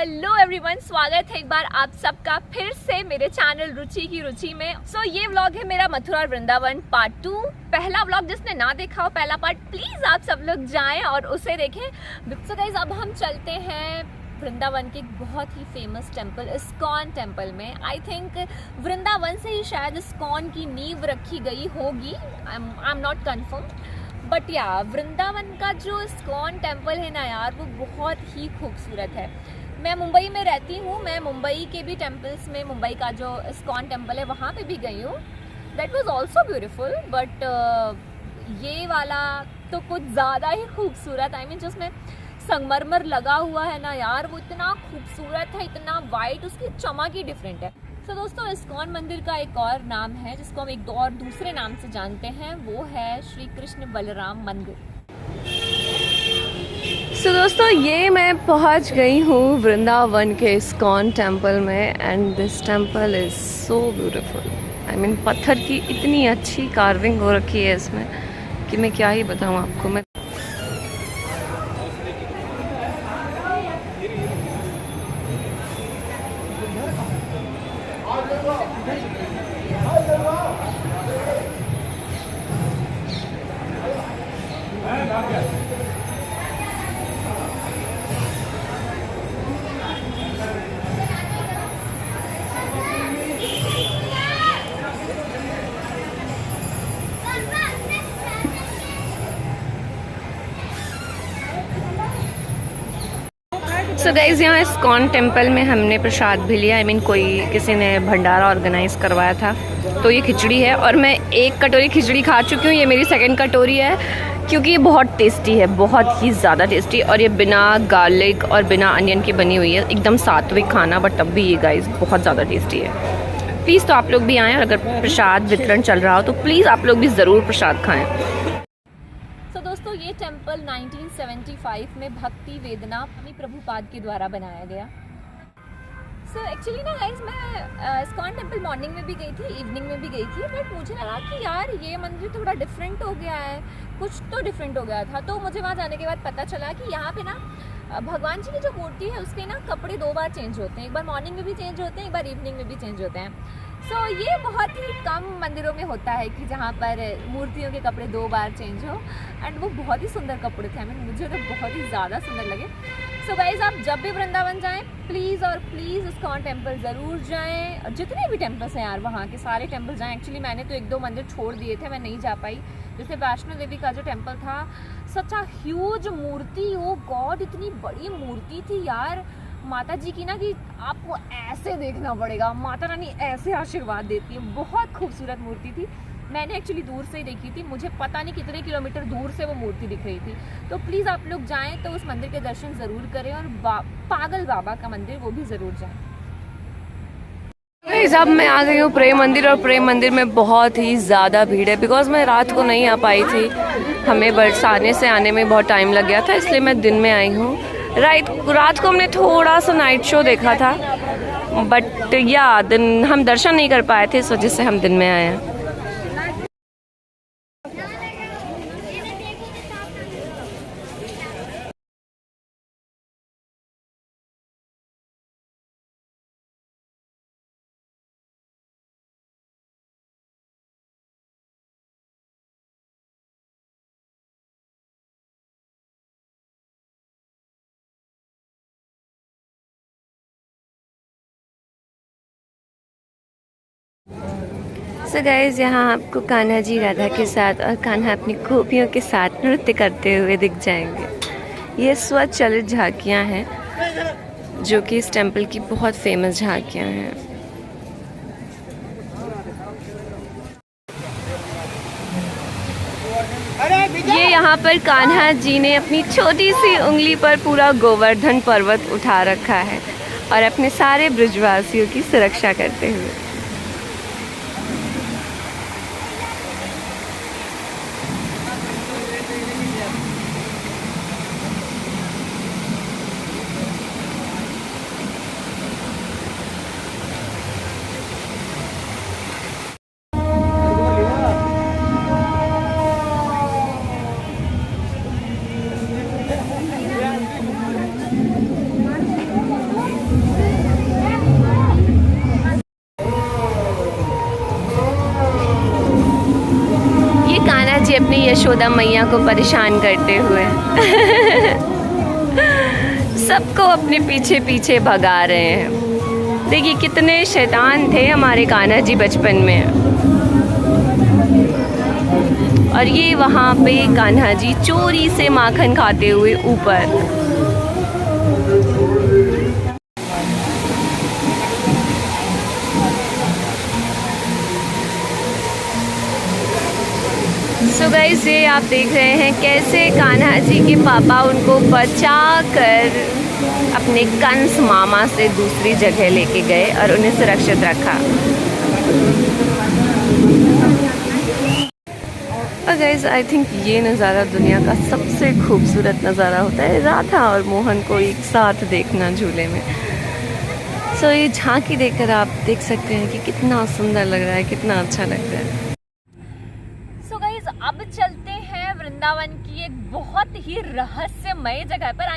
Hello everyone, स्वागत है एक बार आप सबका फिर से मेरे चैनल रुचि की रुचि में। ये व्लॉग है मेरा मथुरा और वृंदावन पार्ट 2। पहला व्लॉग जिसने ना देखा हो, पहला पार्ट, प्लीज आप सब लोग जाएं और उसे देखें। सो गाइस, अब हम चलते हैं वृंदावन के एक बहुत ही फेमस टेम्पल इस्कॉन टेम्पल में। आई थिंक वृंदावन से ही शायद इस्कॉन की नींव रखी गई होगी, I am not confirm, but या वृंदावन का जो इस्कॉन टेम्पल है ना यार, वो बहुत ही खूबसूरत है। मैं मुंबई में रहती हूँ, मैं मुंबई के भी टेम्पल्स में, मुंबई का जो इस्कॉन टेम्पल है वहाँ पे भी गई हूँ। That was also beautiful, but ये वाला तो कुछ ज़्यादा ही खूबसूरत। आई मीन जिसमें संगमरमर लगा हुआ है ना यार, वो इतना खूबसूरत है, इतना वाइट, उसकी चमक ही डिफरेंट है। तो दोस्तों, इस्कॉन मंदिर का एक और नाम है जिसको हम एक और दूसरे नाम से जानते हैं, वो है श्री कृष्ण बलराम मंदिर। दोस्तों, ये मैं पहुंच गई हूँ वृंदावन के इस्कॉन टेम्पल में, and this temple is so beautiful. I mean पत्थर की इतनी अच्छी कार्विंग हो रखी है इसमें कि मैं क्या ही बताऊँ आपको। मैं सो गाइज़, यहाँ इस्कॉन टेम्पल में हमने प्रसाद भी लिया। आई मीन किसी ने भंडारा ऑर्गेनाइज करवाया था। तो ये खिचड़ी है और मैं एक कटोरी खिचड़ी खा चुकी हूँ। ये मेरी सेकंड कटोरी है क्योंकि ये बहुत टेस्टी है, बहुत ही ज़्यादा टेस्टी, और ये बिना गार्लिक और बिना अनियन की बनी हुई है। एकदम सात्विक खाना, बट तब भी ये गाइज़ बहुत ज़्यादा टेस्टी है। प्लीज़ तो आप लोग भी आएँ, और अगर प्रसाद वितरण चल रहा हो तो प्लीज़ आप लोग भी ज़रूर प्रसाद खाएँ। दोस्तों, ये टेम्पल 1975 में भक्ति वेदना स्वामी प्रभुपाद के द्वारा बनाया गया। एक्चुअली ना गाइस, मैं इस्कॉन टेम्पल मॉर्निंग में भी गई थी, इवनिंग में भी गई थी, बट मुझे लगा कि यार ये मंदिर थोड़ा डिफरेंट हो गया है, कुछ तो डिफरेंट हो गया था। तो मुझे वहाँ जाने के बाद पता चला कि यहाँ पे ना भगवान जी की जो मूर्ति है उसके ना कपड़े 2 बार चेंज होते हैं। एक बार मॉर्निंग में भी चेंज होते हैं, एक बार इवनिंग में भी चेंज होते हैं। ये बहुत ही कम मंदिरों में होता है कि जहाँ पर मूर्तियों के कपड़े 2 बार चेंज हो, एंड वो बहुत ही सुंदर कपड़े थे। मुझे तो बहुत ही ज़्यादा सुंदर लगे। गाइज, आप जब भी वृंदावन जाएं प्लीज़ और प्लीज़ इस्कॉन टेम्पल ज़रूर जाएं। जितने भी टेम्पल्स हैं यार, वहाँ के सारे टेम्पल जाएं। एक्चुअली मैंने तो 1-2 मंदिर छोड़ दिए थे, मैं नहीं जा पाई। जैसे वैष्णो देवी का जो टेम्पल था, सच a huge Murthy, O God, इतनी बड़ी मूर्ति थी यार माता जी की ना, कि आपको ऐसे देखना पड़ेगा, माता रानी ऐसे आशीर्वाद देती है। बहुत खूबसूरत मूर्ति थी। मैंने एक्चुअली दूर से ही देखी थी, मुझे पता नहीं कितने किलोमीटर दूर से वो मूर्ति दिख रही थी। तो प्लीज़ आप लोग जाएं तो उस मंदिर के दर्शन ज़रूर करें, और पागल बाबा का मंदिर वो भी ज़रूर जाएं। अब मैं आ गई हूँ प्रेम मंदिर, और प्रेम मंदिर में बहुत ही ज़्यादा भीड़ है, बिकॉज मैं रात को नहीं आ पाई थी। हमें बरसाने से आने में बहुत टाइम लग गया था, इसलिए मैं दिन में आई हूँ। रात को हमने थोड़ा सा नाइट शो देखा था, बट या दिन हम दर्शन नहीं कर पाए थे, इस वजह से हम दिन में आए हैं। गाइस, यहाँ आपको कान्हा जी राधा के साथ और कान्हा अपनी खूबियों के साथ नृत्य करते हुए दिख जाएंगे। ये स्वचलित झांकियाँ हैं जो कि इस टेम्पल की बहुत फेमस झांकियाँ हैं। ये यहाँ पर कान्हा जी ने अपनी छोटी सी उंगली पर पूरा गोवर्धन पर्वत उठा रखा है, और अपने सारे ब्रजवासियों की सुरक्षा करते हुए। यशोदा मैया को परेशान करते हुए सबको अपने पीछे पीछे भगा रहे हैं। देखिए कितने शैतान थे हमारे कान्हा जी बचपन में। और ये वहाँ पे कान्हा जी चोरी से माखन खाते हुए ऊपर। सो गाइस, ये आप देख रहे हैं कैसे कान्हा जी के पापा उनको बचा कर अपने कंस मामा से दूसरी जगह लेके गए और उन्हें सुरक्षित रखा। और गाइस, आई थिंक ये नज़ारा दुनिया का सबसे खूबसूरत नज़ारा होता है, राधा और मोहन को एक साथ देखना झूले में। सो ये झांकी देखकर आप देख सकते हैं कि कितना सुंदर लग रहा है, कितना अच्छा लग रहा है। अब चलते हैं वृंदावन की एक बहुत ही रहस्यमय जगह पर।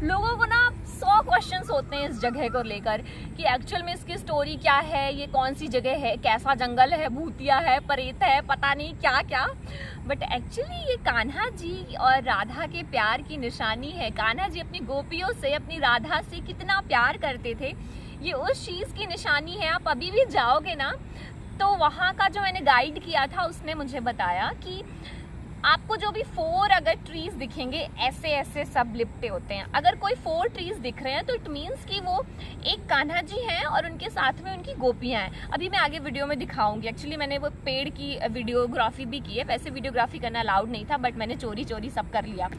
लोगों को ना 100 क्वेश्चंस होते हैं इस जगह को लेकर कि एक्चुअल में इसकी स्टोरी क्या है, ये कौन सी जगह है, कैसा जंगल है, भूतिया है, प्रेत है, पता नहीं क्या क्या। बट एक्चुअली ये कान्हा जी और राधा के प्यार की निशानी है। कान्हा जी अपनी गोपियों से, अपनी राधा से कितना प्यार करते थे, ये उस चीज़ की निशानी है। आप अभी भी जाओगे ना तो वहाँ का जो मैंने गाइड किया था उसने मुझे बताया कि आपको जो भी 4 अगर ट्रीज दिखेंगे ऐसे ऐसे सब लिपटे होते हैं। अगर कोई 4 ट्रीज दिख रहे हैं तो इट मीन्स कि वो एक कान्हा जी हैं और उनके साथ में उनकी गोपियां हैं। अभी मैं आगे वीडियो में दिखाऊंगी। एक्चुअली मैंने वो पेड़ की वीडियोग्राफी भी की है। वैसे वीडियोग्राफी करना अलाउड नहीं था, बट मैंने चोरी चोरी सब कर लिया।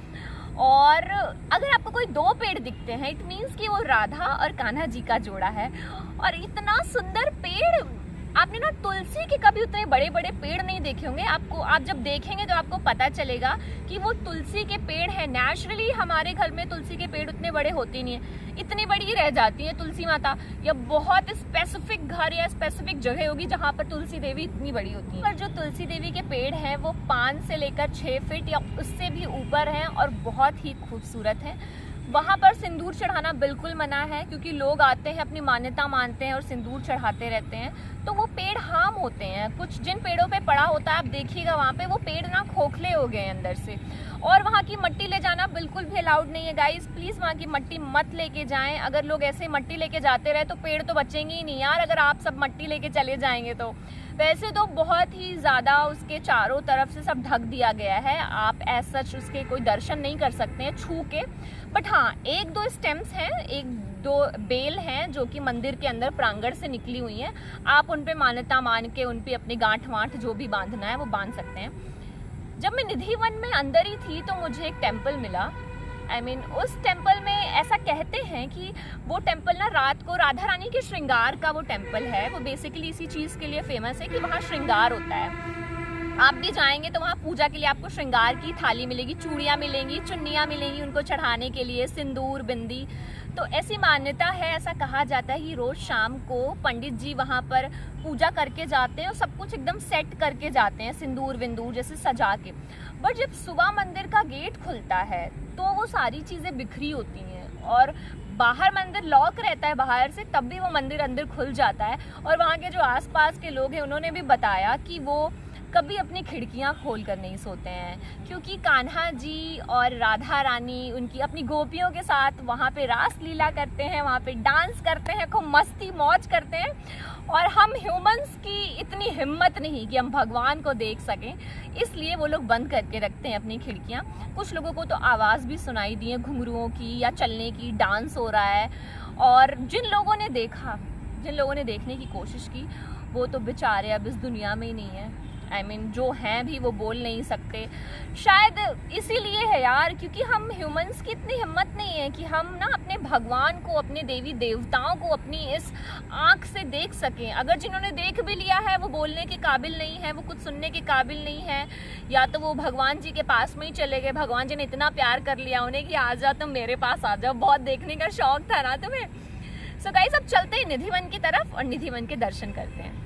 और अगर आपको कोई 2 पेड़ दिखते हैं इट मीन्स कि वो राधा और कान्हा जी का जोड़ा है। और इतना सुंदर पेड़, आपने ना तुलसी के कभी उतने बड़े बड़े पेड़ नहीं देखे होंगे। आप जब देखेंगे तो आपको पता चलेगा कि वो तुलसी के पेड़ हैं। नेचुरली हमारे घर में तुलसी के पेड़ उतने बड़े होते नहीं हैं, इतनी बड़ी ही रह जाती है तुलसी माता, या बहुत स्पेसिफिक घर या स्पेसिफिक जगह होगी जहाँ पर तुलसी देवी इतनी बड़ी होती है। पर जो तुलसी देवी के पेड़ हैं वो 5 से लेकर 6 फीट या उससे भी ऊपर हैं और बहुत ही खूबसूरत हैं। वहाँ पर सिंदूर चढ़ाना बिल्कुल मना है, क्योंकि लोग आते हैं अपनी मान्यता मानते हैं और सिंदूर चढ़ाते रहते हैं, तो वो पेड़ हार्म होते हैं। कुछ जिन पेड़ों पे पड़ा होता है आप देखिएगा वहाँ पे वो पेड़ ना खोखले हो गए अंदर से। और वहाँ की मिट्टी ले जाना बिल्कुल भी अलाउड नहीं है गाइस, प्लीज़ वहाँ की मिट्टी मत लेके जाएं। अगर लोग ऐसे मिट्टी लेके जाते रहे तो पेड़ तो बचेंगे ही नहीं यार, अगर आप सब मिट्टी लेके चले जाएंगे तो। वैसे तो बहुत ही ज़्यादा उसके चारों तरफ से सब ढक दिया गया है, आप एज सच उसके कोई दर्शन नहीं कर सकते हैं छू के। बट हाँ, 1-2 स्टेम्स हैं, 1-2 बेल हैं जो कि मंदिर के अंदर प्रांगण से निकली हुई हैं। आप उन पे मान्यता मान के उन पे अपनी गांठ वांठ जो भी बांधना है वो बांध सकते हैं। जब मैं निधि वन में अंदर ही थी तो मुझे एक टेम्पल मिला। उस टेम्पल में ऐसा कहते हैं कि वो टेम्पल ना रात को राधा रानी के श्रृंगार का वो टेम्पल है। वो बेसिकली इसी चीज़ के लिए फेमस है कि वहाँ श्रृंगार होता है। आप भी जाएंगे तो वहाँ पूजा के लिए आपको श्रृंगार की थाली मिलेगी, चूड़ियाँ मिलेंगी, चुन्नियाँ मिलेंगी उनको चढ़ाने के लिए, सिंदूर, बिंदी। तो ऐसी मान्यता है, ऐसा कहा जाता है कि रोज़ शाम को पंडित जी वहाँ पर पूजा करके जाते हैं और सब कुछ एकदम सेट करके जाते हैं, सिंदूर विंदूर जैसे सजा के। बट जब सुबह मंदिर का गेट खुलता है तो वो सारी चीज़ें बिखरी होती हैं और बाहर मंदिर लॉक रहता है बाहर से, तब भी वो मंदिर अंदर खुल जाता है। और वहाँ के जो आसपास के लोग हैं उन्होंने भी बताया कि वो कभी अपनी खिड़कियाँ खोल कर नहीं सोते हैं, क्योंकि कान्हा जी और राधा रानी उनकी अपनी गोपियों के साथ वहाँ पे रास लीला करते हैं, वहाँ पे डांस करते हैं, खूब मस्ती मौज करते हैं। और हम ह्यूमंस की इतनी हिम्मत नहीं कि हम भगवान को देख सकें, इसलिए वो लोग बंद करके रखते हैं अपनी खिड़कियाँ। कुछ लोगों को तो आवाज़ भी सुनाई दी है घुंघरुओं की या चलने की, डांस हो रहा है। और जिन लोगों ने देखा, जिन लोगों ने देखने की कोशिश की, वो तो बेचारे अब इस दुनिया में ही नहीं है। जो हैं भी वो बोल नहीं सकते। शायद इसीलिए है यार, क्योंकि हम ह्यूमंस की इतनी हिम्मत नहीं है कि हम ना अपने भगवान को, अपने देवी देवताओं को अपनी इस आँख से देख सकें। अगर जिन्होंने देख भी लिया है वो बोलने के काबिल नहीं है, वो कुछ सुनने के काबिल नहीं है, या तो वो भगवान जी के पास में ही चले गए। भगवान जी ने इतना प्यार कर लिया उन्हें कि आ जाओ तुम मेरे पास आ जाओ, बहुत देखने का शौक था ना तुम्हें। सो गाइस, अब चलते हैं निधि वन की तरफ और निधि वन के दर्शन करते हैं।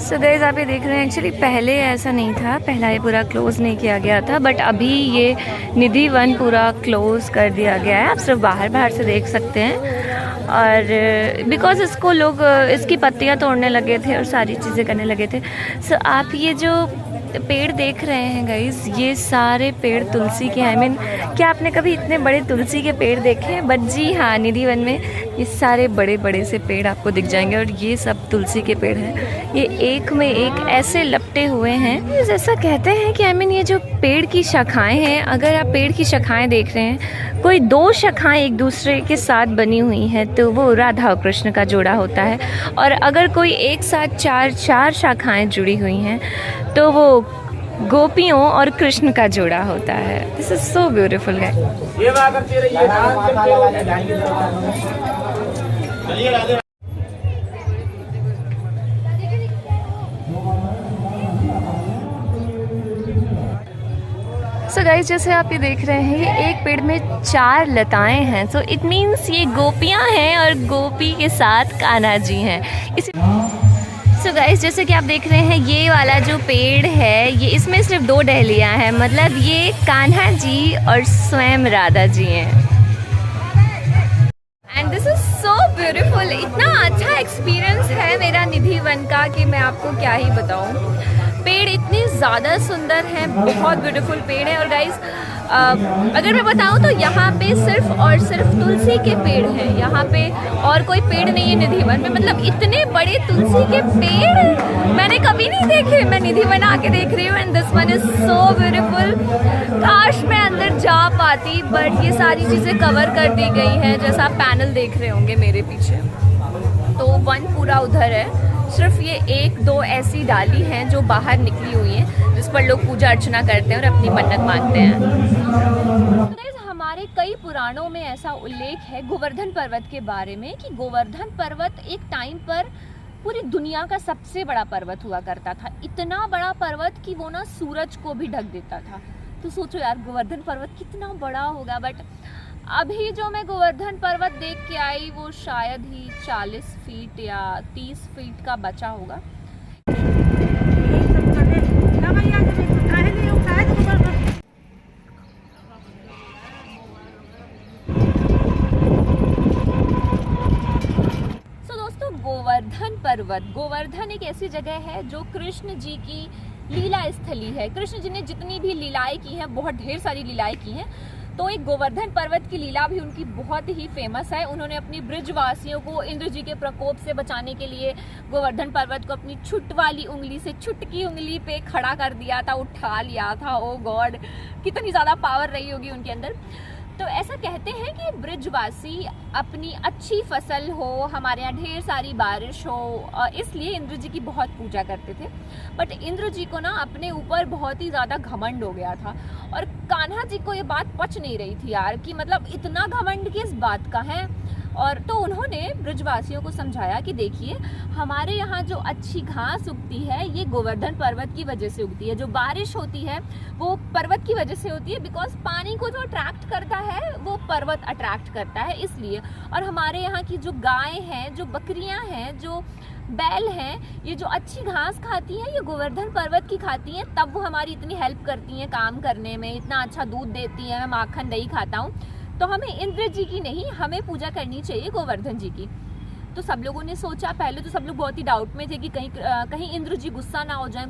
सो गाइस आप ये देख रहे हैं, एक्चुअली पहले ऐसा नहीं था, पहला ये पूरा क्लोज़ नहीं किया गया था, बट अभी ये निधि वन पूरा क्लोज़ कर दिया गया है। आप सिर्फ बाहर से देख सकते हैं। और बिकॉज़ इसको लोग इसकी पत्तियां तोड़ने लगे थे और सारी चीज़ें करने लगे थे। सो आप ये जो पेड़ देख रहे हैं गाइस, ये सारे पेड़ तुलसी के हैं। आई मीन क्या आपने कभी इतने बड़े तुलसी के पेड़ देखे हैं? बट जी हाँ, निधि वन में ये सारे बड़े बड़े से पेड़ आपको दिख जाएंगे और ये सब तुलसी के पेड़ हैं। ये एक में एक ऐसे लपटे हुए हैं। जैसा कहते हैं कि आई मीन ये जो पेड़ की शाखाएं हैं, अगर आप पेड़ की शाखाएं देख रहे हैं, कोई दो शाखाएं एक दूसरे के साथ बनी हुई हैं तो वो राधा और कृष्ण का जोड़ा होता है। और अगर कोई एक साथ चार शाखाएं जुड़ी हुई हैं तो वो गोपियों और कृष्ण का जोड़ा होता है। दिस इज सो ब्यूटीफुल है। सो गाइस जैसे आप ये देख रहे हैं, ये एक पेड़ में 4 लताएं हैं। सो इट मीन्स ये गोपियां हैं और गोपी के साथ कान्हा जी हैं। सो गाइस जैसे कि आप देख रहे हैं, ये वाला जो पेड़ है, ये इसमें सिर्फ 2 डहलियां हैं, मतलब ये कान्हा जी और स्वयं राधा जी हैं। And this is so beautiful. इतना अच्छा एक्सपीरियंस है मेरा निधि वन का कि मैं आपको क्या ही बताऊं। पेड़ इतने ज़्यादा सुंदर हैं, बहुत ब्यूटीफुल पेड़ है। और गाइस अगर मैं बताऊं तो यहाँ पे सिर्फ और सिर्फ तुलसी के पेड़ हैं, यहाँ पे और कोई पेड़ नहीं है निधि वन में। मतलब इतने बड़े तुलसी के पेड़ मैंने कभी नहीं देखे। मैं निधि वन आके देख रही हूँ and this one is so beautiful. काश मैं अंदर जा पाती, बट ये सारी चीज़ें कवर कर दी गई हैं। जैसा आप पैनल देख रहे होंगे मेरे पीछे, तो वन पूरा उधर है। सिर्फ ये 1-2 ऐसी डाली हैं जो बाहर निकली हुई हैं, जिस पर लोग पूजा अर्चना करते हैं और अपनी मन्नत मांगते हैं। हमारे कई पुराणों में ऐसा उल्लेख है गोवर्धन पर्वत के बारे में कि गोवर्धन पर्वत एक टाइम पर पूरी दुनिया का सबसे बड़ा पर्वत हुआ करता था। इतना बड़ा पर्वत कि वो ना सूरज को भी ढक देता था। तो सोचो यार, गोवर्धन पर्वत कितना बड़ा होगा। बट अभी जो मैं गोवर्धन पर्वत देख के आई, वो शायद ही 40 फीट या 30 फीट का बचा होगा। गोवर्धन एक ऐसी जगह है जो कृष्ण जी की लीला स्थली है। कृष्ण जी ने जितनी भी लीलाएं की हैं, बहुत ढेर सारी लीलाएं की हैं, तो एक गोवर्धन पर्वत की लीला भी उनकी बहुत ही फेमस है। उन्होंने अपनी ब्रिजवासियों को इंद्र जी के प्रकोप से बचाने के लिए गोवर्धन पर्वत को अपनी छुट वाली उंगली से छुटकी उंगली पे खड़ा कर दिया था, उठा लिया था। ओ गॉड, कितनी ज़्यादा पावर रही होगी उनके अंदर। तो ऐसा कहते हैं कि ब्रिजवासी अपनी अच्छी फसल हो, हमारे यहाँ ढेर सारी बारिश हो, इसलिए इंद्र जी की बहुत पूजा करते थे। बट इंद्र जी को ना अपने ऊपर बहुत ही ज़्यादा घमंड हो गया था और कान्हा जी को ये बात पच नहीं रही थी यार, कि मतलब इतना घमंड किस बात का है। और तो उन्होंने ब्रिजवासियों को समझाया कि देखिए, हमारे यहाँ जो अच्छी घास उगती है ये गोवर्धन पर्वत की वजह से उगती है। जो बारिश होती है वो पर्वत की वजह से होती है, बिकॉज पानी को जो अट्रैक्ट करता है वो पर्वत अट्रैक्ट करता है, इसलिए। और हमारे यहाँ की जो गायें हैं, जो बकरियाँ हैं, जो बैल हैं, ये जो अच्छी घास खाती हैं ये गोवर्धन पर्वत की खाती हैं, तब वो हमारी इतनी हेल्प करती हैं काम करने में, इतना अच्छा दूध देती हैं, मैं माखन दही खाता हूँ। तो हमें इंद्र जी की नहीं, हमें पूजा करनी चाहिए गोवर्धन जी की। तो सब लोगों ने सोचा, पहले तो सब लोग बहुत ही डाउट में थे कि कहीं इंद्र जी गुस्सा ना हो जाए,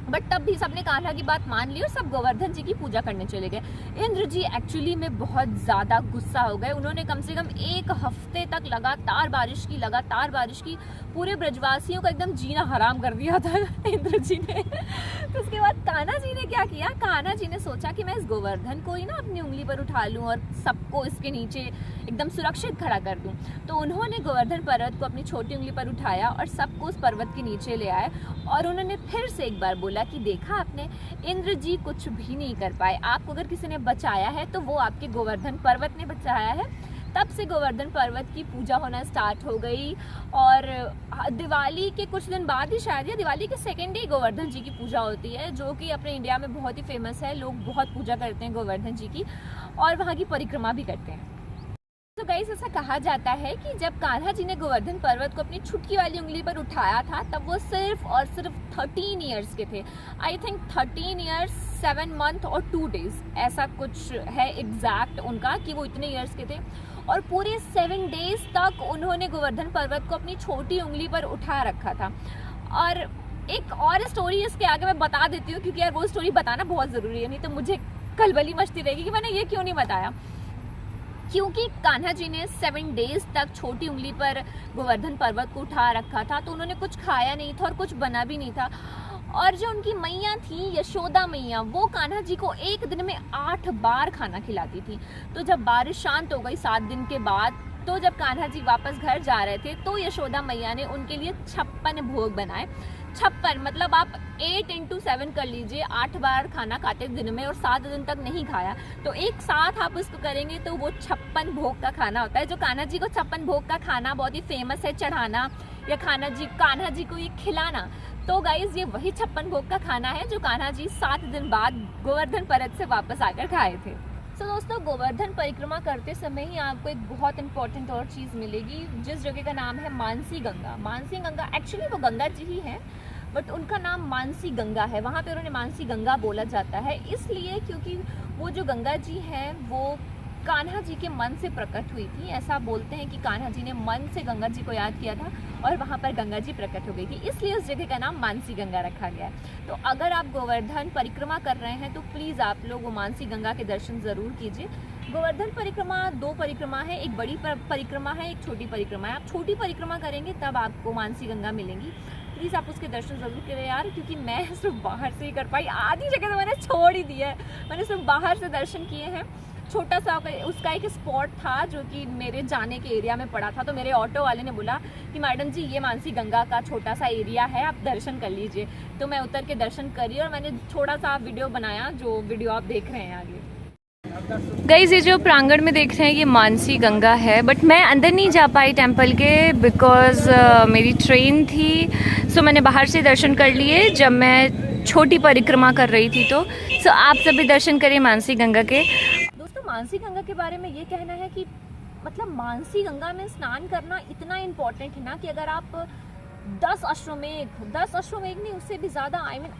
बट तब भी सबने कान्हा की बात मान ली और सब गोवर्धन जी की पूजा करने चले गए। इंद्र जी एक्चुअली में बहुत ज़्यादा गुस्सा हो गए। उन्होंने कम से कम 1 हफ्ते तक लगातार बारिश की, पूरे ब्रजवासियों का एकदम जीना हराम कर दिया था इंद्र जी ने। तो उसके बाद कान्हा जी ने क्या किया, कान्हा जी ने सोचा कि मैं इस गोवर्धन को ही ना अपनी उंगली पर उठा लूँ और सबको इसके नीचे एकदम सुरक्षित खड़ा कर दूँ। तो उन्होंने गोवर्धन पर्वत को अपनी छोटी उंगली पर उठाया और सबको उस पर्वत के नीचे ले आए और उन्होंने फिर से एक बार बोला कि देखा आपने, इंद्र जी कुछ भी नहीं कर पाए, आपको अगर किसी ने बचाया है तो वो आपके गोवर्धन पर्वत ने बचाया है। तब से गोवर्धन पर्वत की पूजा होना स्टार्ट हो गई और दिवाली के कुछ दिन बाद ही, शायद या दिवाली के सेकेंड डे गोवर्धन जी की पूजा होती है, जो कि अपने इंडिया में बहुत ही फेमस है। लोग बहुत पूजा करते हैं गोवर्धन जी की और वहाँ की परिक्रमा भी करते हैं। तो गाइस ऐसा कहा जाता है कि जब कान्हा जी ने गोवर्धन पर्वत को अपनी छुटकी वाली उंगली पर उठाया था तब वो सिर्फ और सिर्फ 13 ईयर्स के थे। आई थिंक 13 ईयर्स 7 मंथ और 2 डेज ऐसा कुछ है एग्जैक्ट उनका कि वो इतने ईयर्स के थे। और पूरे 7 डेज तक उन्होंने गोवर्धन पर्वत को अपनी छोटी उंगली पर उठा रखा था। और एक और स्टोरी इसके आगे मैं बता देती हूँ क्योंकि यार वो स्टोरी बताना बहुत ज़रूरी है, नहीं तो मुझे कलबली मचती रहेगी कि मैंने ये क्यों नहीं बताया। क्योंकि कान्हा जी ने 7 डेज तक छोटी उंगली पर गोवर्धन पर्वत को उठा रखा था तो उन्होंने कुछ खाया नहीं था और कुछ बना भी नहीं था। और जो उनकी मैया थी यशोदा मैया, वो कान्हा जी को एक दिन में 8 बार खाना खिलाती थी। तो जब बारिश शांत हो गई 7 दिन के बाद, तो जब कान्हा जी वापस घर जा रहे थे तो यशोदा मैया ने उनके लिए 56 भोग बनाए। 56 मतलब आप 8 into 7 कर लीजिए, 8 बार खाना खाते दिन में और 7 दिन तक नहीं खाया तो एक साथ आप इसको करेंगे तो वो 56 भोग का खाना होता है। जो कान्हा जी को 56 भोग का खाना बहुत ही फेमस है चढ़ाना या कान्हा जी को ये खिलाना, तो गाइज ये वही 56 भोग का खाना है जो कान्हा जी 7 दिन बाद गोवर्धन पर्वत से वापस आकर खाए थे। तो दोस्तों गोवर्धन परिक्रमा करते समय ही आपको एक बहुत इंपॉर्टेंट और चीज़ मिलेगी जिस जगह का नाम है मानसी गंगा। मानसी गंगा एक्चुअली वो गंगा जी ही है बट उनका नाम मानसी गंगा है। वहाँ पे उन्होंने मानसी गंगा बोला जाता है इसलिए क्योंकि वो जो गंगा जी हैं वो कान्हा जी के मन से प्रकट हुई थी। ऐसा बोलते हैं कि कान्हा जी ने मन से गंगा जी को याद किया था और वहाँ पर गंगा जी प्रकट हो गई थी, इसलिए उस जगह का नाम मानसी गंगा रखा गया है। तो अगर आप गोवर्धन परिक्रमा कर रहे हैं तो प्लीज़ आप लोग वो मानसी गंगा के दर्शन ज़रूर कीजिए। गोवर्धन परिक्रमा 2 परिक्रमा है, एक बड़ी परिक्रमा है, एक छोटी परिक्रमा है। आप छोटी परिक्रमा करेंगे तब आपको मानसी गंगा मिलेंगी। प्लीज़ आप उसके दर्शन ज़रूर करें यार, क्योंकि मैं सिर्फ बाहर से ही कर पाई, आधी जगह तो मैंने छोड़ ही दिया है, मैंने सिर्फ बाहर से दर्शन किए हैं। छोटा सा उसका एक स्पॉट था जो कि मेरे जाने के एरिया में पड़ा था, तो मेरे ऑटो वाले ने बोला कि मैडम जी ये मानसी गंगा का छोटा सा एरिया है, आप दर्शन कर लीजिए। तो मैं उतर के दर्शन करी और मैंने थोड़ा सा वीडियो बनाया, जो वीडियो आप देख रहे हैं आगे। गाइज ये जो प्रांगण में देख रहे हैं ये मानसी गंगा है, बट मैं अंदर नहीं जा पाई टेंपल के बिकॉज मेरी ट्रेन थी, सो मैंने बाहर से दर्शन कर लिए जब मैं छोटी परिक्रमा कर रही थी। तो सो आप सभी दर्शन करें मानसी गंगा के। दोस्तों मानसी गंगा के बारे में ये कहना है कि मतलब मानसी गंगा में स्नान करना इतना इम्पोर्टेंट है ना कि अगर आप 10 अश्वमेघ नहीं उससे भी ज़्यादा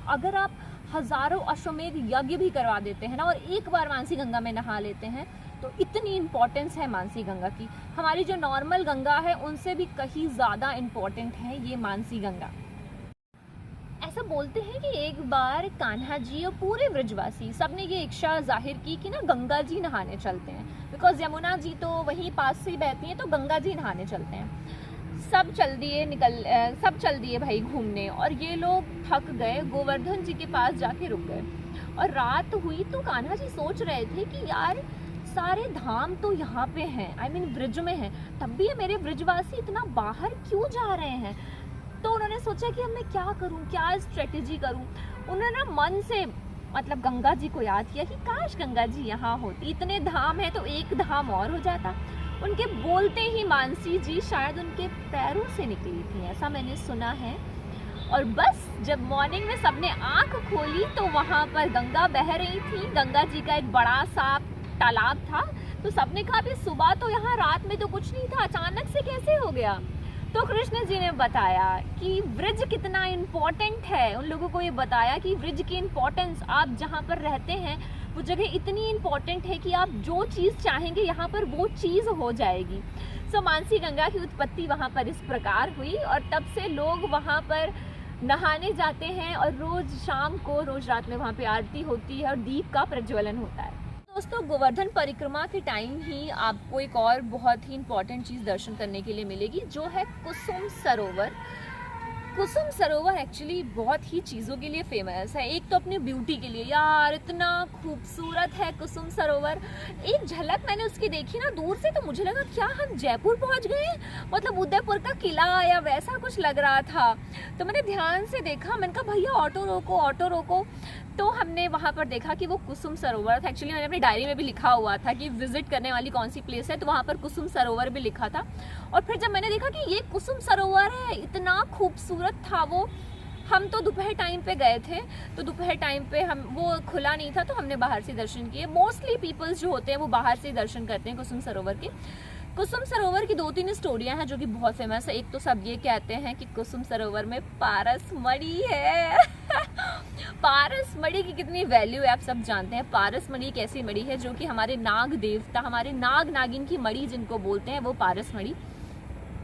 अगर आप हज़ारों अश्वमेघ यज्ञ भी करवा देते हैं ना और एक बार मानसी गंगा में नहा लेते हैं तो इतनी इम्पोर्टेंस है मानसी गंगा की। हमारी जो नॉर्मल गंगा है उनसे भी कहीं ज़्यादा इम्पोर्टेंट है ये मानसी गंगा। ऐसा बोलते हैं कि एक बार कान्हा जी और पूरे ब्रजवासी सब ने ये इच्छा जाहिर की कि ना गंगा जी नहाने चलते हैं, बिकॉज यमुना जी तो वहीं पास से ही बहती हैं, तो गंगा जी नहाने चलते हैं। सब चल दिए भाई घूमने और ये लोग थक गए, गोवर्धन जी के पास जाके रुक गए और रात हुई तो कान्हा जी सोच रहे थे कि यार सारे धाम तो यहाँ पे हैं, ब्रिज में हैं, तब भी ये मेरे ब्रिजवासी इतना बाहर क्यों जा रहे हैं। तो उन्होंने सोचा कि अब मैं क्या करूं, क्या स्ट्रेटेजी करूं। उन्होंने ना मन से मतलब गंगा जी को याद किया कि काश गंगा जी यहाँ होती, इतने धाम है तो एक धाम और हो जाता। उनके बोलते ही मानसी जी शायद उनके पैरों से निकली थी, ऐसा मैंने सुना है। और बस जब मॉर्निंग में सबने आंख खोली तो वहाँ पर गंगा बह रही थी, गंगा जी का एक बड़ा सा तालाब था। तो सबने कहा भी सुबह तो यहाँ रात में तो कुछ नहीं था, अचानक से कैसे हो गया। तो कृष्ण जी ने बताया कि ब्रिज कितना इम्पोर्टेंट है, उन लोगों को ये बताया कि ब्रिज की इम्पोर्टेंस, आप जहाँ पर रहते हैं वो जगह इतनी इम्पोर्टेंट है कि आप जो चीज़ चाहेंगे यहाँ पर वो चीज़ हो जाएगी। सो मानसी गंगा की उत्पत्ति वहाँ पर इस प्रकार हुई और तब से लोग वहाँ पर नहाने जाते हैं और रोज़ शाम को रोज़ रात में वहाँ पे आरती होती है और दीप का प्रज्वलन होता है। दोस्तों गोवर्धन परिक्रमा के टाइम ही आपको एक और बहुत ही इम्पॉर्टेंट चीज़ दर्शन करने के लिए मिलेगी जो है कुसुम सरोवर। कुसुम सरोवर एक्चुअली बहुत ही चीज़ों के लिए फेमस है। एक तो अपनी ब्यूटी के लिए, यार इतना खूबसूरत है कुसुम सरोवर। एक झलक मैंने उसकी देखी ना दूर से तो मुझे लगा क्या हम जयपुर पहुंच गए, मतलब उदयपुर का किला या वैसा कुछ लग रहा था। तो मैंने ध्यान से देखा, मैंने कहा भैया ऑटो रोको। तो हमने वहाँ पर देखा कि वो कुसुम सरोवर था। एक्चुअली मैंने अपनी डायरी में भी लिखा हुआ था कि विजिट करने वाली कौन सी प्लेस है, तो वहाँ पर कुसुम सरोवर भी लिखा था। और फिर जब मैंने देखा कि ये कुसुम सरोवर है, इतना खूबसूरत था वो। हम तो दोपहर टाइम पे गए थे, तो दोपहर टाइम पे वो खुला नहीं था तो हमने बाहर से दर्शन किए। मोस्टली पीपल्स जो होते हैं वो बाहर से दर्शन करते हैं कुसुम सरोवर के। कुसुम सरोवर की 2-3 स्टोरियां हैं जो कि बहुत फेमस है। एक तो सब ये कहते हैं कि कुसुम सरोवर में पारस मणि है। पारस मणि की कितनी वैल्यू है आप सब जानते हैं। पारस मणि एक ऐसी मणि है जो कि हमारे नाग देवता, हमारे नाग नागिन की मणि जिनको बोलते हैं, वो पारस मणि।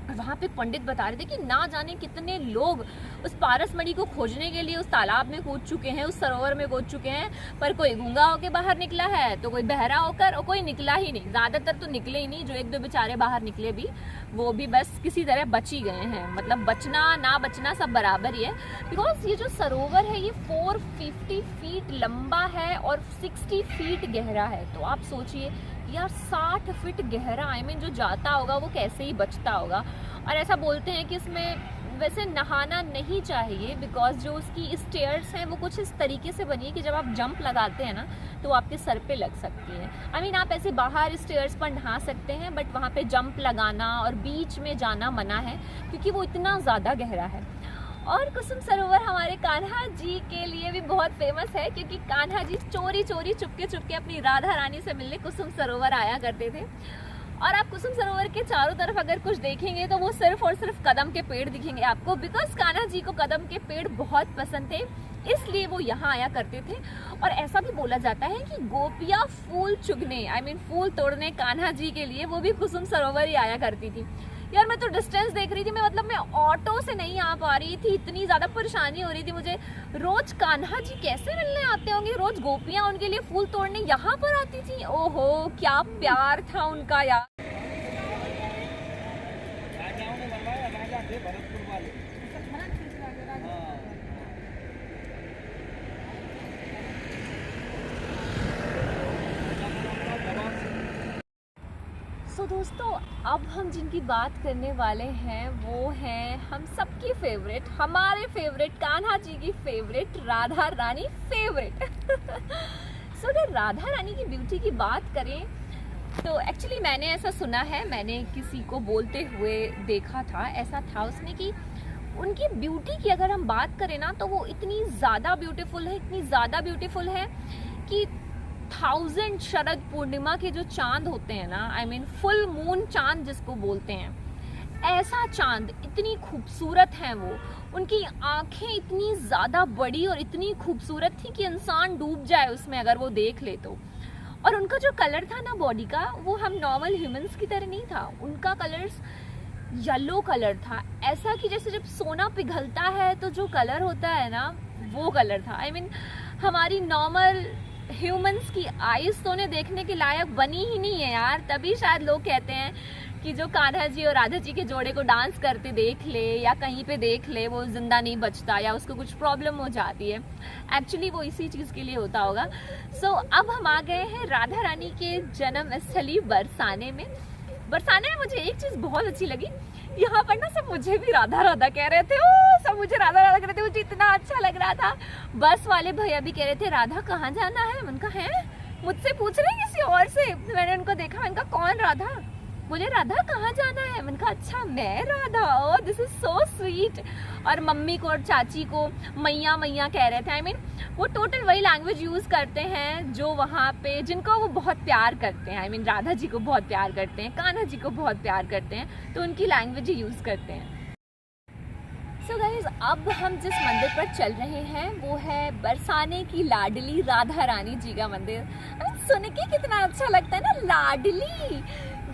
वहाँ पे पंडित बता रहे थे कि ना जाने कितने लोग उस पारस मणि को खोजने के लिए उस तालाब में कूद चुके हैं, उस सरोवर में कूद चुके हैं, पर कोई गूंगा होकर बाहर निकला है तो कोई बहरा होकर, और कोई निकला ही नहीं। ज़्यादातर तो निकले ही नहीं, जो 1-2 बेचारे बाहर निकले भी, वो भी बस किसी तरह बच ही गए हैं। मतलब बचना ना बचना सब बराबर ही है। बिकॉज ये जो सरोवर है ये 450 फीट लंबा है और 60 फीट गहरा है। तो आप सोचिए यार 60 फीट गहरा, आई मीन जो जाता होगा वो कैसे ही बचता होगा। और ऐसा बोलते हैं कि इसमें वैसे नहाना नहीं चाहिए, बिकॉज जो उसकी स्टेयर्स हैं वो कुछ इस तरीके से बनी है कि जब आप जंप लगाते हैं ना तो आपके सर पे लग सकती है। आई मीन आप ऐसे बाहर स्टेयर्स पर नहा सकते हैं, बट वहाँ पे जंप लगाना और बीच में जाना मना है क्योंकि वो इतना ज़्यादा गहरा है। और कुसुम सरोवर हमारे कान्हा जी के लिए भी बहुत फेमस है, क्योंकि कान्हा जी चोरी चोरी चुपके अपनी राधा रानी से मिलने कुसुम सरोवर आया करते थे। और आप कुसुम सरोवर के चारों तरफ अगर कुछ देखेंगे तो वो सिर्फ और सिर्फ कदम के पेड़ दिखेंगे आपको, बिकॉज कान्हा जी को कदम के पेड़ बहुत पसंद थे, इसलिए वो यहाँ आया करते थे। और ऐसा भी बोला जाता है कि गोपियाँ फूल चुगने, आई मीन फूल तोड़ने कान्हा जी के लिए वो भी कुसुम सरोवर ही आया करती थी। यार मैं तो डिस्टेंस देख रही थी, मैं ऑटो से नहीं आ पा रही थी, इतनी ज़्यादा परेशानी हो रही थी मुझे। रोज कान्हा जी कैसे मिलने आते होंगे, रोज गोपियाँ उनके लिए फूल तोड़ने यहाँ पर आती थी। ओहो क्या प्यार था उनका यार। तो दोस्तों अब हम जिनकी बात करने वाले हैं वो हैं हम सबकी फेवरेट, हमारे फेवरेट, कान्हा जी की फेवरेट, राधा रानी फेवरेट। सो अगर राधा रानी की ब्यूटी की बात करें तो एक्चुअली मैंने ऐसा सुना है, मैंने किसी को बोलते हुए देखा था, ऐसा था उसमें कि उनकी ब्यूटी की अगर हम बात करें ना तो वो इतनी ज़्यादा ब्यूटीफुल है, इतनी ज़्यादा ब्यूटीफुल है कि 1000 शरद पूर्णिमा के जो चांद होते हैं ना, आई मीन फुल मून चांद जिसको बोलते हैं, ऐसा चांद, इतनी खूबसूरत हैं वो। उनकी आंखें इतनी ज़्यादा बड़ी और इतनी खूबसूरत थी कि इंसान डूब जाए उसमें अगर वो देख ले तो। और उनका जो कलर था ना बॉडी का, वो हम नॉर्मल ह्यूमंस की तरह नहीं था, उनका कलर्स येलो कलर था, ऐसा कि जैसे जब सोना पिघलता है तो जो कलर होता है ना वो कलर था। आई मीन हमारी नॉर्मल ह्यूमंस की आईज तो उन्हें देखने के लायक बनी ही नहीं है यार, तभी शायद लोग कहते हैं कि जो कान्हा जी और राधा जी के जोड़े को डांस करते देख ले या कहीं पे देख ले वो जिंदा नहीं बचता या उसको कुछ प्रॉब्लम हो जाती है। एक्चुअली वो इसी चीज़ के लिए होता होगा। सो अब हम आ गए हैं राधा रानी के जन्म स्थली बरसाने में। बरसाने में मुझे एक चीज़ बहुत अच्छी लगी, यहाँ पर ना सब मुझे भी राधा राधा कह रहे थे, ओ सब मुझे राधा राधा कह रहे थे, मुझे इतना अच्छा लग रहा था। बस वाले भैया भी कह रहे थे राधा कहाँ जाना है, उनका है मुझसे पूछ रहे किसी और से। मैंने उनको देखा, मैंने कहा कौन राधा, बोले राधा कहाँ जाना है, मैंने कहा अच्छा मैं राधा, ओ दिस इज सो स्वीट। और मम्मी को और चाची को मैया मैया कह रहे थे। आई मीन वो टोटल वही लैंग्वेज यूज़ करते हैं जो वहाँ पे जिनको वो बहुत प्यार करते हैं। आई मीन राधा जी को बहुत प्यार करते हैं, कान्हा जी को बहुत प्यार करते हैं, तो उनकी लैंग्वेज ही यूज़ करते हैं। सो गाइज अब हम जिस मंदिर पर चल रहे हैं वो है बरसाने की लाडली राधा रानी जी का मंदिर। सुन के कितना अच्छा लगता है ना, लाडली।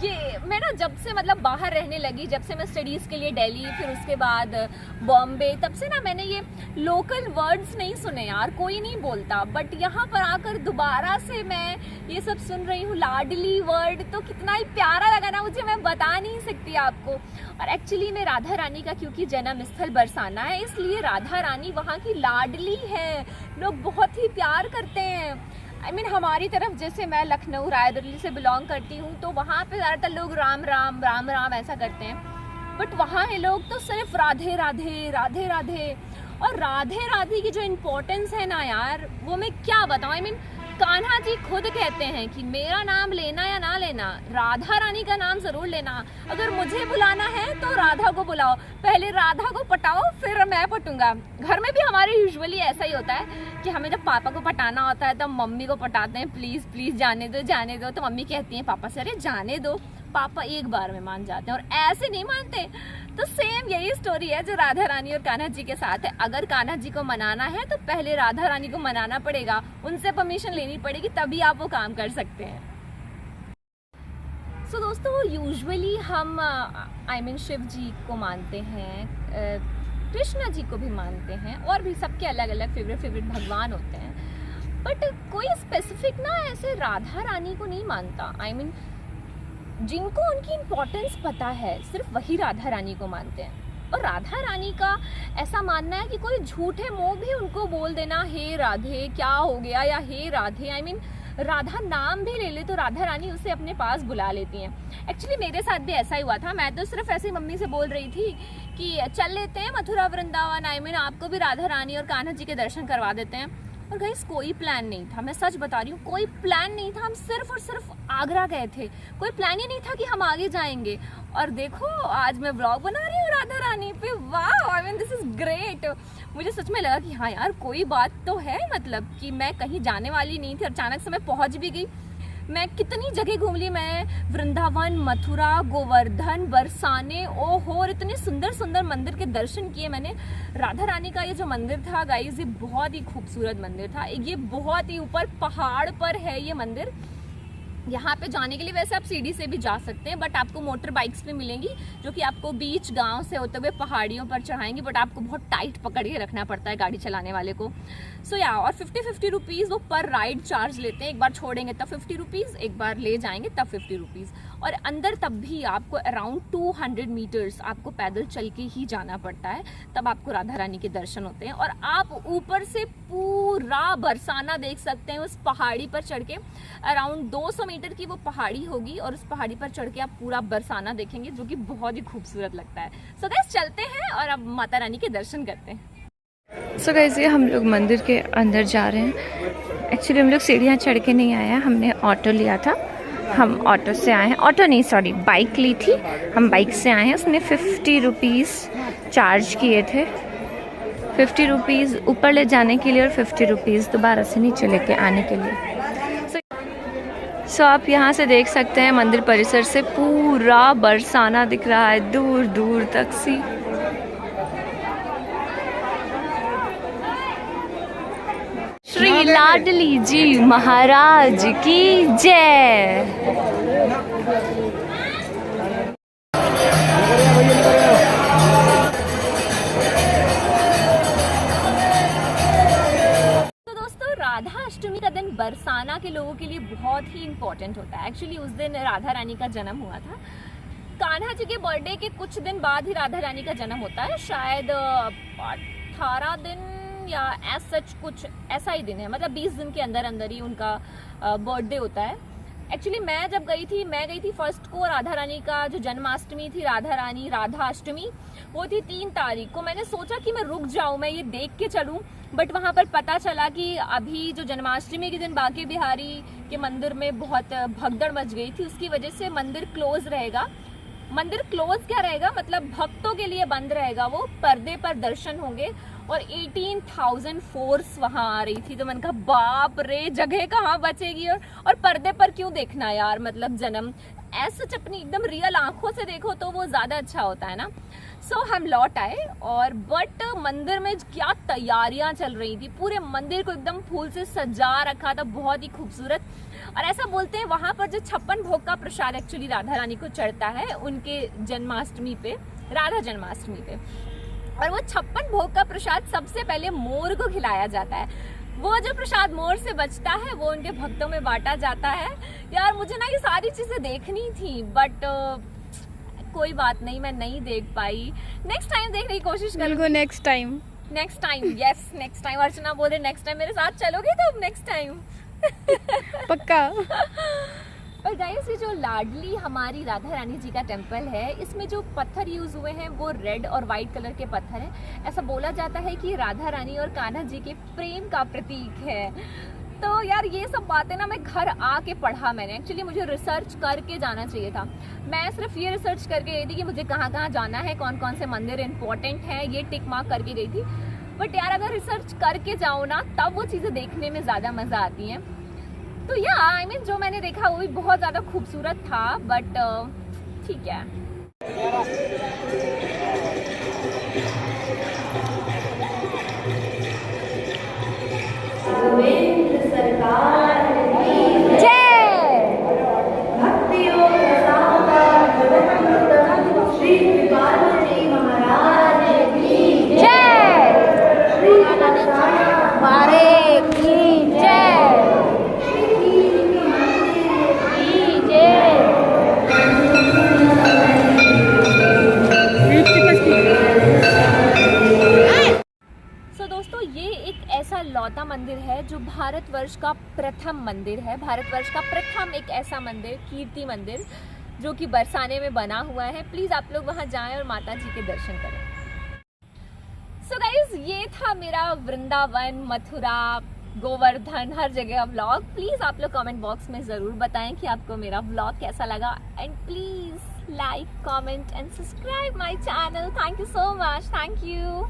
ये मैं ना जब से मतलब बाहर रहने लगी, जब से मैं स्टडीज़ के लिए दिल्ली, फिर उसके बाद बॉम्बे, तब से ना मैंने ये लोकल वर्ड्स नहीं सुने यार, कोई नहीं बोलता। बट यहाँ पर आकर दोबारा से मैं ये सब सुन रही हूँ, लाडली वर्ड, तो कितना ही प्यारा लगा ना मुझे, मैं बता नहीं सकती आपको। और एक्चुअली में राधा रानी का क्योंकि जन्म स्थल बरसाना है, इसलिए राधा रानी वहाँ की लाडली है, लोग बहुत ही प्यार करते हैं। आई मीन हमारी तरफ जैसे मैं लखनऊ रायबरेली से बिलोंग करती हूँ तो वहाँ पे ज़्यादातर लोग राम राम राम राम ऐसा करते हैं, बट वहाँ के लोग तो सिर्फ राधे राधे राधे राधे। और राधे राधे की जो इम्पोर्टेंस है ना यार, वो मैं क्या बताऊँ। आई मीन कान्हा जी खुद कहते हैं कि मेरा नाम लेना या ना लेना, राधा रानी का नाम जरूर लेना। अगर मुझे बुलाना है तो राधा को बुलाओ, पहले राधा को पटाओ फिर मैं पटूंगा। घर में भी हमारे यूजुअली ऐसा ही होता है कि हमें जब पापा को पटाना होता है तो मम्मी को पटाते हैं, प्लीज़ प्लीज़ जाने दो जाने दो, तो मम्मी कहती हैं पापा से अरे जाने दो, पापा एक बार में मान जाते हैं, और ऐसे नहीं मानते। तो सेम यही स्टोरी है जो राधा रानी और कान्हा जी के साथ है। अगर कान्हा जी को मनाना है तो पहले राधा रानी को मनाना पड़ेगा, उनसे परमिशन लेनी पड़ेगी, तभी आप वो काम कर सकते हैं। सो दोस्तों, यूजुअली हम शिव जी को मानते हैं, कृष्णा जी को भी मानते हैं, और भी सबके अलग अलग फेवरेट भगवान होते हैं, बट कोई स्पेसिफिक ना ऐसे राधा रानी को नहीं मानता। जिनको उनकी इम्पोर्टेंस पता है सिर्फ वही राधा रानी को मानते हैं। और राधा रानी का ऐसा मानना है कि कोई झूठे मुंह भी उनको बोल देना, हे राधे क्या हो गया, या हे राधे, राधा नाम भी ले ले तो राधा रानी उसे अपने पास बुला लेती हैं। एक्चुअली मेरे साथ भी ऐसा ही हुआ था। मैं तो सिर्फ ऐसे मम्मी से बोल रही थी कि चल लेते हैं मथुरा वृंदावन, आपको भी राधा रानी और कान्हा जी के दर्शन करवा देते हैं। और गाइस कोई प्लान नहीं था, मैं सच बता रही हूँ, कोई प्लान नहीं था। हम सिर्फ और सिर्फ आगरा गए थे, कोई प्लान ही नहीं था कि हम आगे जाएंगे। और देखो आज मैं व्लॉग बना रही हूँ राधा रानी पे। वाह, दिस इज ग्रेट। मुझे सच में लगा कि हाँ यार कोई बात तो है, मतलब कि मैं कहीं जाने वाली नहीं थी, अचानक से मैं पहुंच भी गई। मैं कितनी जगह घूम ली, मैं वृंदावन, मथुरा, गोवर्धन, बरसाने, ओहो, और इतने सुंदर सुंदर मंदिर के दर्शन किए मैंने। राधा रानी का ये जो मंदिर था गाइस, ये बहुत ही खूबसूरत मंदिर था। ये बहुत ही ऊपर पहाड़ पर है ये मंदिर। यहाँ पे जाने के लिए वैसे आप सीढ़ी से भी जा सकते हैं, बट आपको मोटर बाइक्स भी मिलेंगी जो कि आपको बीच गांव से होते हुए पहाड़ियों पर चढ़ाएंगी, बट आपको बहुत टाइट पकड़ के रखना पड़ता है गाड़ी चलाने वाले को। सो या, और 50 रुपीज़ वो पर राइड चार्ज लेते हैं। एक बार छोड़ेंगे तब 50 रुपीज़, एक बार ले जाएंगे तब 50 रुपीज़। और अंदर तब भी आपको अराउंड 200 मीटर्स आपको पैदल चल के ही जाना पड़ता है, तब आपको राधा रानी के दर्शन होते हैं। और आप ऊपर से पूरा बरसाना देख सकते हैं उस पहाड़ी पर चढ़ के। अराउंड 200 मीटर की वो पहाड़ी होगी, और उस पहाड़ी पर चढ़ के आप पूरा बरसाना देखेंगे, जो कि बहुत ही खूबसूरत लगता है। सो गाइस चलते हैं और अब माता रानी के दर्शन करते हैं। सो गाइस, ये हम लोग मंदिर के अंदर जा रहे हैं। एक्चुअली हम लोग सीढ़ियाँ चढ़ के नहीं आए हैं, हमने ऑटो लिया था। हम ऑटो से आए हैं, ऑटो नहीं सॉरी बाइक ली थी, हम बाइक से आए हैं। उसने 50 रुपीज़ चार्ज किए थे, 50 रुपीज़ ऊपर ले जाने के लिए और 50 रुपीज़ दोबारा से नीचे लेके आने के लिए। सो आप यहाँ से देख सकते हैं मंदिर परिसर से पूरा बरसाना दिख रहा है दूर दूर तक सी। श्री लाडली जी महाराज की जय। राधा अष्टमी का दिन बरसाना के लोगों के लिए बहुत ही इम्पोर्टेंट होता है। एक्चुअली उस दिन राधा रानी का जन्म हुआ था। कान्हा जी के बर्थडे के कुछ दिन बाद ही राधा रानी का जन्म होता है, शायद 18 दिन या सच कुछ ऐसा ही दिन है, मतलब 20 दिन के अंदर अंदर ही उनका बर्थडे होता है। एक्चुअली मैं जब गई थी फर्स्ट को, राधा रानी का जो जन्माष्टमी थी, राधा अष्टमी, वो थी 3 तारीख को। मैंने सोचा कि मैं रुक जाऊं, मैं ये देख के चलूं, बट वहां पर पता चला कि अभी जो जन्माष्टमी के दिन बांके बिहारी के मंदिर में बहुत भगदड़ मच गई थी, उसकी वजह से मंदिर क्लोज रहेगा। मंदिर क्लोज क्या रहेगा, मतलब भक्तों के लिए बंद रहेगा, वो पर्दे पर दर्शन होंगे। और 18,000 फोर्स वहां आ रही थी, तो मैंने कहा बाप रे, जगह कहाँ बचेगी। और पर्दे पर क्यों देखना यार, मतलब जन्म ऐसा अपनी एकदम रियल आंखों से देखो तो वो ज्यादा अच्छा होता है ना। सो हम लौट आए, और बट मंदिर में क्या तैयारियां चल रही थी, पूरे मंदिर को एकदम फूल से सजा रखा था, बहुत ही खूबसूरत। और ऐसा बोलते हैं वहां पर जो 56 भोग का प्रसाद एक्चुअली राधा रानी को चढ़ता है उनके जन्माष्टमी पे, राधा जन्माष्टमी पे, और वो 56 भोग का प्रसाद सबसे पहले मोर को खिलाया जाता है। वो जो प्रसाद मोर से बचता है वो उनके भक्तों में बांटा जाता है। यार मुझे ना ये सारी चीजें देखनी थी, बट कोई बात नहीं, मैं नहीं देख पाई। नेक्स्ट टाइम देखने की कोशिश करूंगी। Next time yes, next time. Archana बोल रहे नेक्स्ट टाइम मेरे साथ चलोगे तो नेक्स्ट टाइम पक्का। और गाइस, ये जो लाडली हमारी राधा रानी जी का टेम्पल है, इसमें जो पत्थर यूज हुए हैं वो रेड और वाइट कलर के पत्थर हैं। ऐसा बोला जाता है कि राधा रानी और कान्हा जी के प्रेम का प्रतीक है। तो यार ये सब बातें ना मैं घर आके पढ़ा मैंने। एक्चुअली मुझे रिसर्च करके जाना चाहिए था। मैं सिर्फ ये रिसर्च करके गई थी कि मुझे कहाँ कहाँ जाना है, कौन कौन से मंदिर इंपॉर्टेंट हैं, ये टिक मार्क करके गई थी। बट यार अगर रिसर्च करके जाओ ना, तब वो चीज़ें देखने में ज़्यादा मज़ा आती हैं। तो या जो मैंने देखा वो भी बहुत ज़्यादा खूबसूरत था, बट ठीक है। सो दोस्तों, ये एक ऐसा लौता मंदिर है जो भारतवर्ष का प्रथम मंदिर है। भारतवर्ष का प्रथम एक ऐसा मंदिर, कीर्ति मंदिर, जो कि बरसाने में बना हुआ है। प्लीज़ आप लोग वहाँ जाएं और माता जी के दर्शन करें। सो गाइज, ये था मेरा वृंदावन, मथुरा, गोवर्धन, हर जगह का व्लॉग। प्लीज़ आप लोग कमेंट बॉक्स में ज़रूर बताएं कि आपको मेरा व्लॉग कैसा लगा। And please like, comment and subscribe my channel. Thank you so much. Thank you.